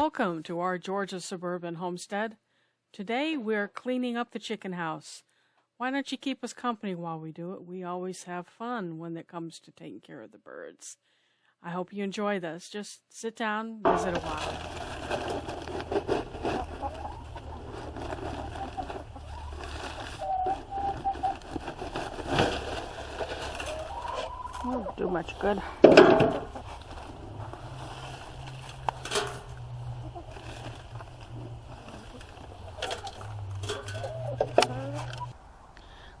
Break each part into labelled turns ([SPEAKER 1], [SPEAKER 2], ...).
[SPEAKER 1] Welcome to our Georgia suburban homestead. Today we're cleaning up the chicken house. Why don't you keep us company while we do it? We always have fun when it comes to taking care of the birds. I hope you enjoy this. Just sit down, visit a while. Won't do much good.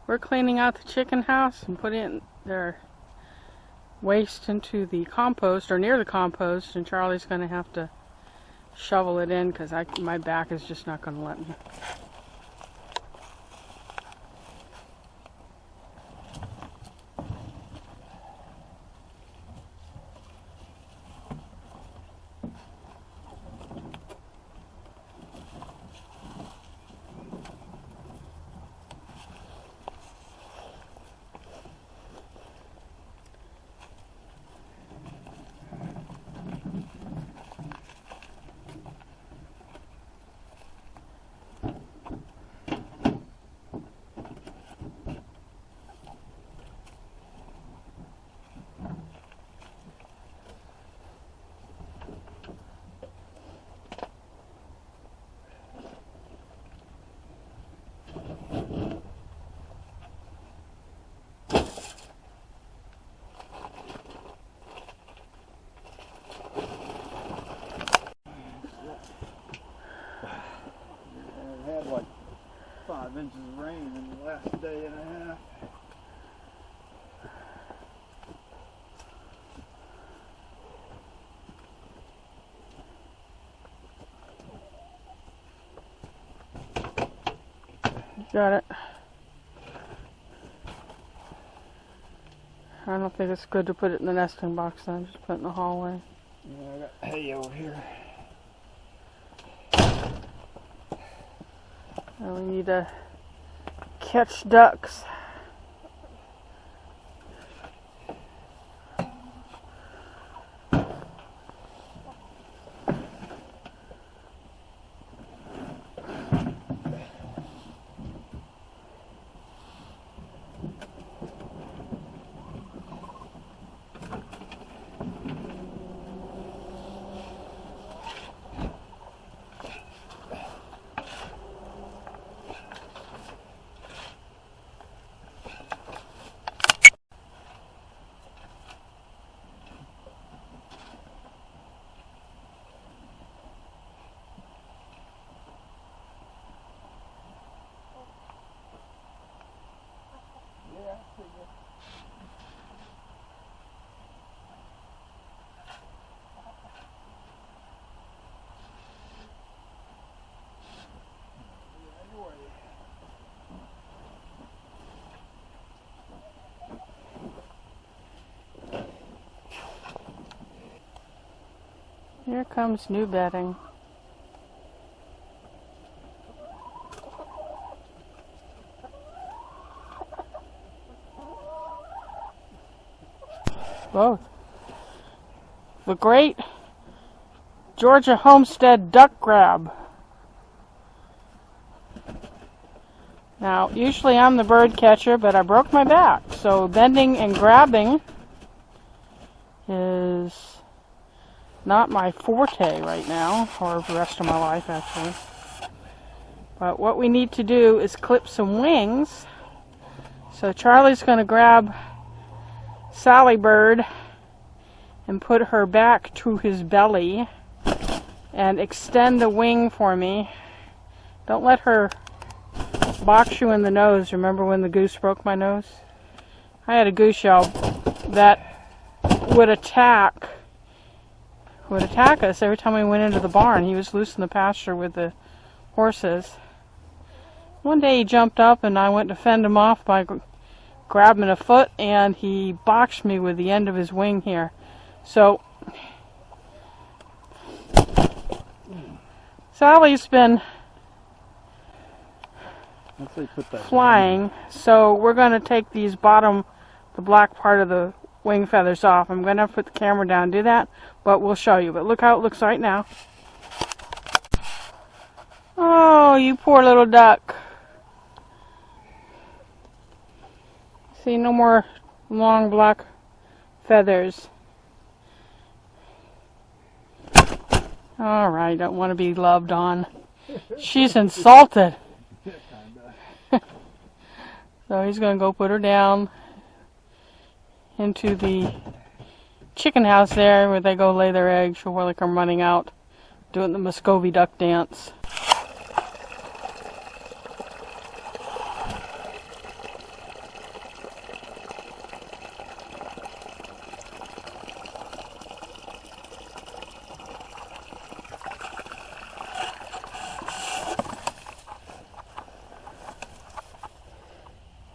[SPEAKER 1] We're cleaning out the chicken house and putting their waste into the compost, or near the compost, and Charlie's going to have to shovel it in because my back is just not going to let me.
[SPEAKER 2] Like 5 inches of rain in the last day and a half.
[SPEAKER 1] Got it. I don't think it's good to put it in the nesting box then, just put it in the hallway.
[SPEAKER 2] Yeah, I got hay over here.
[SPEAKER 1] And we need to catch ducks. Here comes new bedding. Both. The great Georgia homestead duck grab. Now, usually I'm the bird catcher, but I broke my back, so bending and grabbing is not my forte right now, or the rest of my life actually. But what we need to do is clip some wings. So Charlie's going to grab Sally Bird and put her back to his belly and extend the wing for me. Don't let her box you in the nose. Remember when the goose broke my nose? I had a goose yell that would attack us every time we went into the barn. He was loose in the pasture with the horses. One day he jumped up and I went to fend him off by grabbing a foot, and he boxed me with the end of his wing here. So Sally's been flying, so we're going to take these the black part of the wing feathers off. I'm going to have to put the camera down and do that, but we'll show you. But look how it looks right now. Oh, you poor little duck. See, no more long black feathers. Alright, don't want to be loved on. She's insulted. So he's going to go put her down into the chicken house there where they go lay their eggs before they come running out, doing the Muscovy duck dance.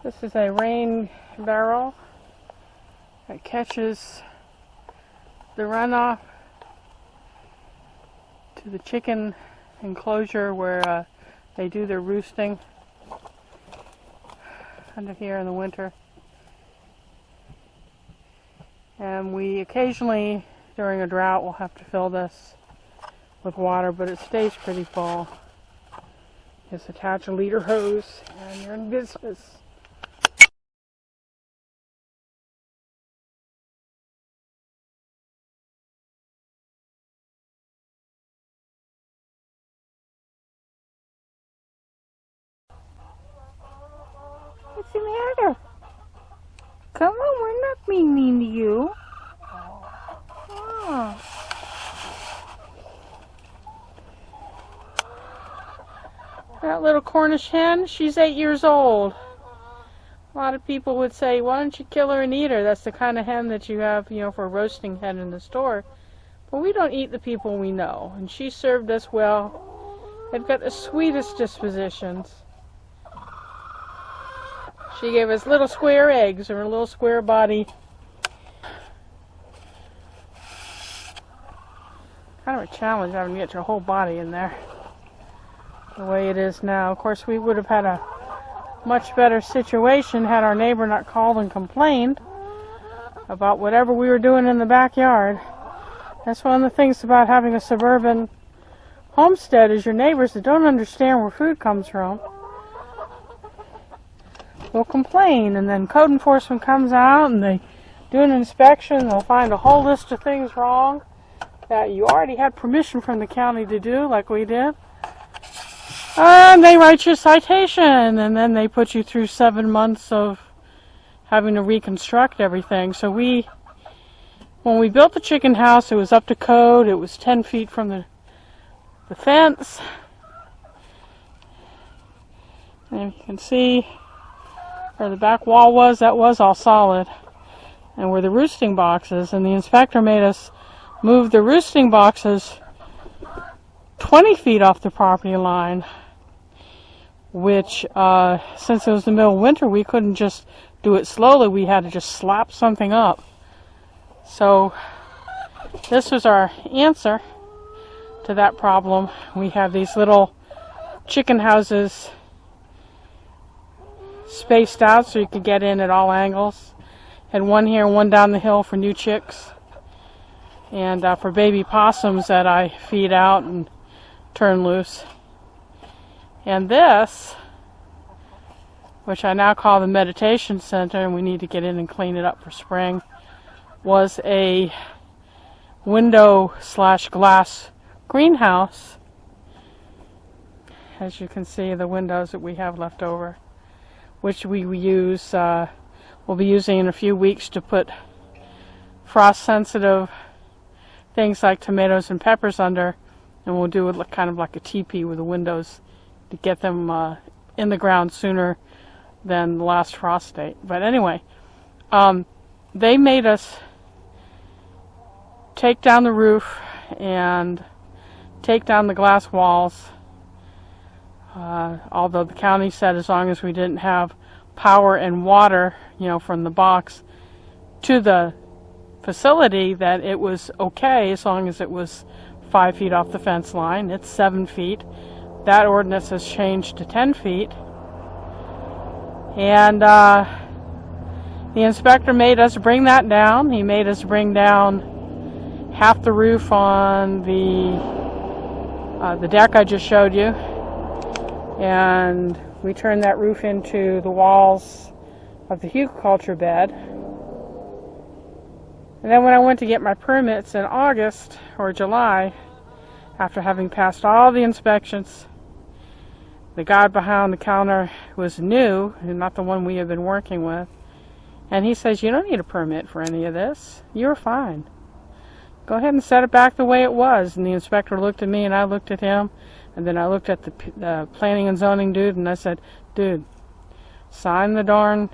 [SPEAKER 1] This is a rain barrel that catches the runoff to the chicken enclosure where they do their roosting under here in the winter. And we occasionally, during a drought, will have to fill this with water, but it stays pretty full. Just attach a liter hose and you're in business. What's the matter? Come on, we're not being mean to you. Oh. That little Cornish hen, she's 8 years old. A lot of people would say, why don't you kill her and eat her? That's the kind of hen that you have, for a roasting hen in the store. But we don't eat the people we know. And she served us well. They've got the sweetest dispositions. She gave us little square eggs or a little square body. Kind of a challenge having to get your whole body in there the way it is now. Of course, we would have had a much better situation had our neighbor not called and complained about whatever we were doing in the backyard. That's one of the things about having a suburban homestead is your neighbors that don't understand where food comes from will complain, and then code enforcement comes out and they do an inspection. They'll find a whole list of things wrong that you already had permission from the county to do, like we did. And they write you a citation, and then they put you through 7 months of having to reconstruct everything. So when we built the chicken house, it was up to code. It was 10 feet from the fence. And you can see where the back wall was, that was all solid. And where the roosting boxes, and the inspector made us move the roosting boxes 20 feet off the property line, which, since it was the middle of winter, we couldn't just do it slowly. We had to just slap something up. So this was our answer to that problem. We have these little chicken houses spaced out so you could get in at all angles. Had one here and one down the hill for new chicks, and for baby possums that I feed out and turn loose. And this, which I now call the meditation center, and we need to get in and clean it up for spring, was a window/glass greenhouse. As you can see, the windows that we have left over, which we use, we'll be using in a few weeks to put frost-sensitive things like tomatoes and peppers under, and we'll do it kind of like a teepee with the windows to get them in the ground sooner than the last frost date. But anyway, they made us take down the roof and take down the glass walls. Although the county said as long as we didn't have power and water, from the box to the facility, that it was okay as long as it was 5 feet off the fence line. It's 7 feet. That ordinance has changed to 10 feet. And the inspector made us bring that down. He made us bring down half the roof on the deck I just showed you. And we turned that roof into the walls of the hugelkultur bed. And then when I went to get my permits in August or July, after having passed all the inspections, the guy behind the counter was new, and not the one we had been working with. And he says, "You don't need a permit for any of this. You're fine. Go ahead and set it back the way it was." And the inspector looked at me, and I looked at him, and then I looked at the planning and zoning dude, and I said, "Dude, sign the darn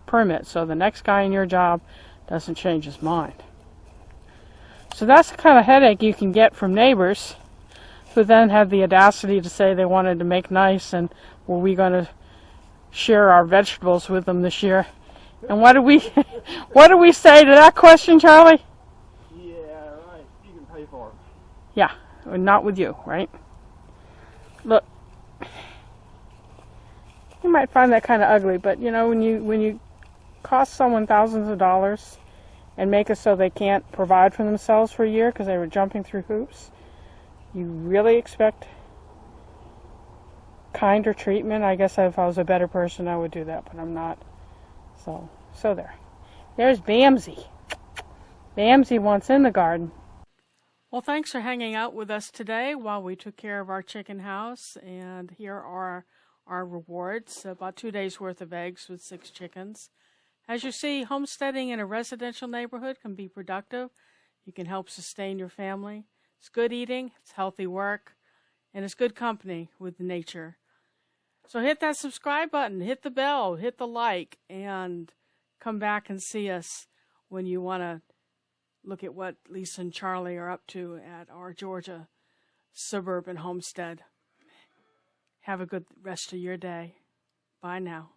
[SPEAKER 1] permit so the next guy in your job doesn't change his mind." So that's the kind of headache you can get from neighbors who then had the audacity to say they wanted to make nice, and were we going to share our vegetables with them this year? And what do we say to that question, Charlie?
[SPEAKER 2] Yeah, right. You can pay for it.
[SPEAKER 1] Yeah, not with you, right? Look, you might find that kind of ugly, but you know, when you cost someone thousands of dollars and make it so they can't provide for themselves for a year because they were jumping through hoops, you really expect kinder treatment? I guess if I was a better person, I would do that, but I'm not. So there. There's Bamsy. Bamsy wants in the garden. Well, thanks for hanging out with us today while we took care of our chicken house. And here are our rewards. About 2 days worth of eggs with 6 chickens. As you see, homesteading in a residential neighborhood can be productive. You can help sustain your family. It's good eating, it's healthy work, and it's good company with nature. So hit that subscribe button, hit the bell, hit the like, and come back and see us when you want to look at what Lisa and Charlie are up to at our Georgia suburban homestead. Have a good rest of your day. Bye now.